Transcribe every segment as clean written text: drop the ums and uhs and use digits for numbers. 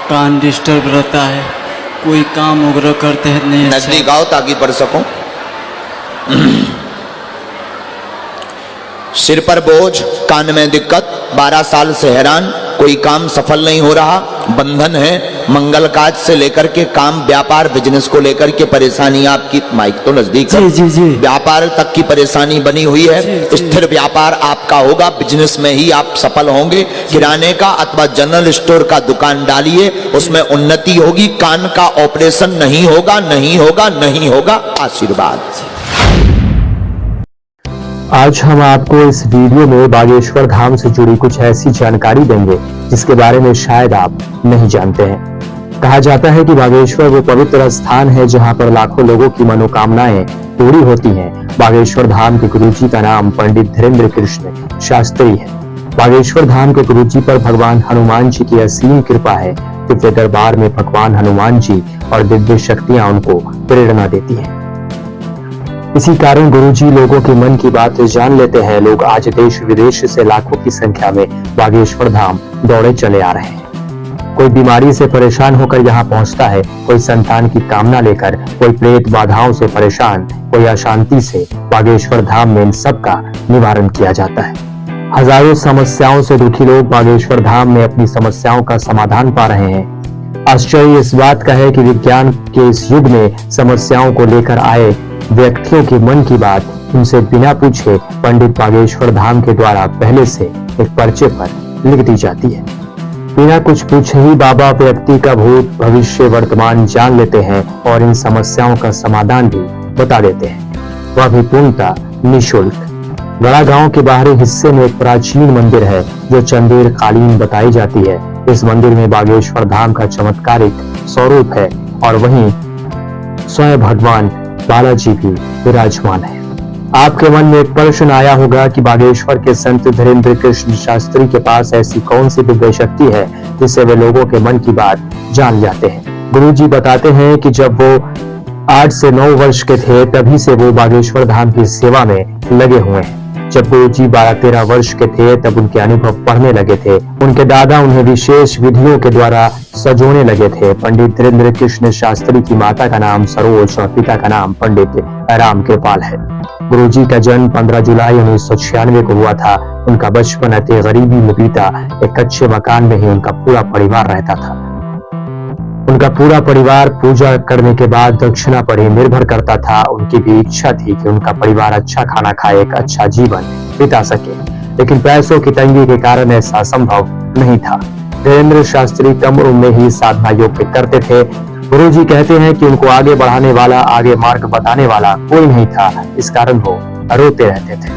कान disturb रहता है, कोई काम वगैरह करते हैं नहीं। नजदीक आओ ताकि पढ़ सको। सिर पर बोझ, कान में दिक्कत, 12 साल से हैरान, कोई काम सफल नहीं हो रहा, बंधन है, मंगल काज से लेकर के काम, व्यापार, बिजनेस को लेकर के परेशानी आपकी, माइक तो नजदीक है, जी। व्यापार तक की परेशानी बनी हुई है। स्थिर व्यापार आपका होगा, बिजनेस में ही आप सफल होंगे। किराने का अथवा जनरल स्टोर का दुकान डालिए, उसमें उन्नति होगी। कान का ऑपरेशन नहीं होगा, नहीं होगा, नहीं होगा। आशीर्वाद। आज हम आपको इस वीडियो में बागेश्वर धाम से जुड़ी कुछ ऐसी जानकारी देंगे जिसके बारे में शायद आप नहीं जानते हैं। कहा जाता है कि बागेश्वर वो पवित्र स्थान है जहां पर लाखों लोगों की मनोकामनाएं पूरी होती हैं। बागेश्वर धाम के गुरुजी का नाम पंडित धीरेन्द्र कृष्ण शास्त्री है। बागेश्वर धाम के गुरुजी पर भगवान हनुमान जी की असीम कृपा है। दिव्य दरबार में भगवान हनुमान जी और दिव्य शक्तियां उनको प्रेरणा देती हैं। इसी कारण गुरुजी लोगों के मन की बात जान लेते हैं। लोग आज देश विदेश से लाखों की संख्या में बागेश्वर धाम दौड़े चले आ रहे हैं। कोई बीमारी से परेशान होकर यहाँ पहुँचता है, कोई संतान की कामना लेकर, कोई प्रेत बाधाओं से परेशान, कोई अशांति से। बागेश्वर धाम में इन सबका निवारण किया जाता है। हजारों समस्याओं से दुखी लोग बागेश्वर धाम में अपनी समस्याओं का समाधान पा रहे हैं। आश्चर्य इस बात का है कि विज्ञान के इस युग में समस्याओं को लेकर आए व्यक्तियों के मन की बात उनसे बिना पूछे पंडित बागेश्वर धाम के द्वारा पहले से एक पर्चे पर लिख दी जाती है। बिना कुछ पूछे ही बाबा व्यक्ति का भूत, भविष्य, वर्तमान जान लेते हैं और इन समस्याओं का समाधान भी बता देते हैं, वह भी पूर्णतः निःशुल्क। गड़ा गांव के बाहरी हिस्से में एक प्राचीन मंदिर है जो चंदेर कालीन बताई जाती है। इस मंदिर में बागेश्वर धाम का चमत्कारिक स्वरूप है और वहीं स्वयं भगवान बालाजी भी विराजमान है। आपके मन में एक प्रश्न आया होगा कि बागेश्वर के संत धीरेन्द्र कृष्ण शास्त्री के पास ऐसी कौन सी दिव्य शक्ति है जिससे वे लोगों के मन की बात जान जाते हैं। गुरुजी बताते हैं कि जब वो 8 से 9 वर्ष के थे तभी से वो बागेश्वर धाम की सेवा में लगे हुए हैं। जब गुरुजी 12-13 वर्ष के थे तब उनके अनुभव पढ़ने लगे थे। उनके दादा उन्हें विशेष विधियों के द्वारा सजोने लगे थे। पंडित धीरेन्द्र कृष्ण शास्त्री की माता का नाम सरोज और पिता का नाम पंडित राम कृपाल है। गुरुजी का जन्म 15 जुलाई 1996 को हुआ था। उनका बचपन अति गरीबी में बीता। एक कच्चे मकान में ही उनका पूरा परिवार रहता था। उनका पूरा परिवार पूजा करने के बाद दक्षिणा पर ही निर्भर करता था। उनकी भी इच्छा थी कि उनका परिवार अच्छा खाना खाए, एक अच्छा जीवन बिता सके, लेकिन पैसों की तंगी के कारण ऐसा संभव नहीं था। धीरेन्द्र शास्त्री कम उम्र में ही साधना योग करते थे। गुरुजी कहते हैं कि उनको आगे बढ़ाने वाला, आगे मार्ग बताने वाला कोई नहीं था। इस कारण वो रोते रहते थे।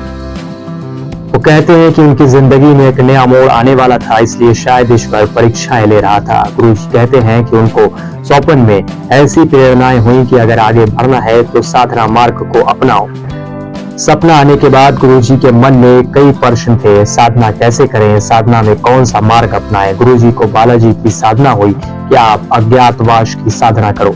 वो कहते हैं कि उनकी जिंदगी में एक नया मोड़ आने वाला था, इसलिए शायद ईश्वर परीक्षाएं ले रहा था। गुरुजी कहते हैं कि उनको स्वप्न में ऐसी प्रेरणाएं हुई कि अगर आगे बढ़ना है तो साधना मार्ग को अपनाओ। सपना आने के बाद गुरुजी के मन में कई प्रश्न थे। साधना कैसे करें, साधना में कौन सा मार्ग अपनाएं। गुरुजी को बालाजी की साधना हुई कि आप अज्ञातवास की साधना करो।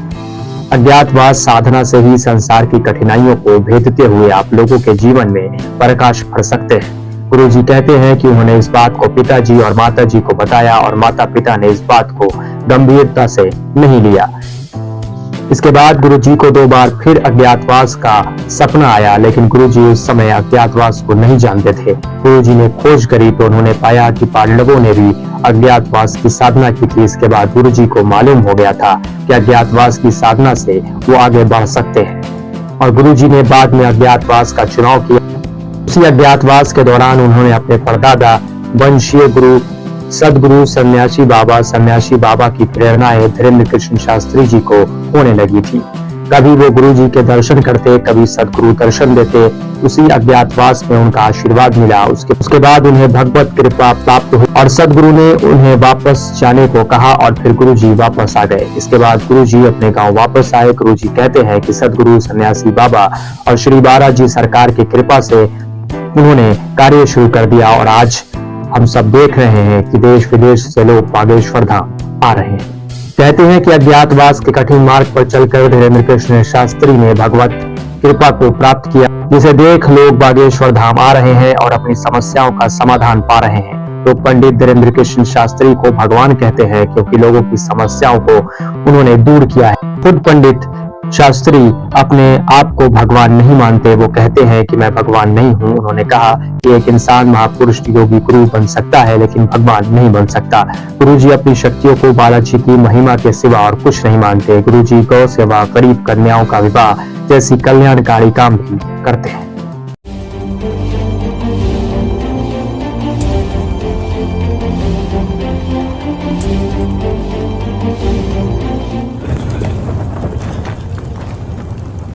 अज्ञातवास साधना से ही संसार की कठिनाइयों को भेदते हुए आप लोगों के जीवन में प्रकाश भर सकते हैं। गुरुजी कहते हैं कि उन्होंने इस बात को पिताजी और माताजी को बताया और माता पिता ने इस बात को गंभीरता से नहीं लिया। इसके बाद गुरुजी को 2 बार फिर अज्ञातवास का सपना आया, लेकिन गुरुजी उस समय अज्ञातवास को नहीं जानते थे। गुरुजी ने खोज करी तो उन्होंने पाया कि पांडवों ने भी अज्ञातवास की साधना की थी। इसके बाद गुरुजी को मालूम हो गया था कि अज्ञातवास की साधना से वो आगे बढ़ सकते हैं और गुरुजी ने बाद में अज्ञातवास का चुनाव किया। उसी अज्ञातवास के दौरान उन्होंने अपने परदादा वंशीय गुरु सदगुरु सन्यासी बाबा की प्रेरणाएं धीरेन्द्र कृष्ण शास्त्री जी को होने लगी थी। कभी वो गुरुजी के दर्शन करते, कभी सदगुरु दर्शन देते। उसी अज्ञातवास में उनका आशीर्वाद मिला। उसके बाद उन्हें भगवत कृपा प्राप्त हुई और सदगुरु ने उन्हें वापस जाने को कहा और फिर गुरुजी वापस आ गए। इसके बाद गुरुजी अपने गांव वापस आए। गुरुजी कहते हैं कि सदगुरु सन्यासी बाबा और श्री बालाजी सरकार की कृपा से उन्होंने कार्य शुरू कर दिया और आज हम सब देख रहे हैं कि देश विदेश से लोग बागेश्वर धाम आ रहे हैं। कहते हैं कि अज्ञातवास के कठिन मार्ग पर चलकर धीरेन्द्र कृष्ण शास्त्री ने भगवत कृपा को प्राप्त किया, जिसे देख लोग बागेश्वर धाम आ रहे हैं और अपनी समस्याओं का समाधान पा रहे हैं। तो पंडित धीरेन्द्र कृष्ण शास्त्री को भगवान कहते हैं, क्योंकि लोगों की समस्याओं को उन्होंने दूर किया है। खुद पंडित शास्त्री अपने आप को भगवान नहीं मानते, वो कहते हैं कि मैं भगवान नहीं हूं। उन्होंने कहा कि एक इंसान महापुरुष योगी गुरु बन सकता है, लेकिन भगवान नहीं बन सकता। गुरुजी अपनी शक्तियों को बालाजी की महिमा के सिवा और कुछ नहीं मानते। गुरुजी गौ सेवा, गरीब कन्याओं का विवाह जैसी कल्याणकारी काम भी करते हैं।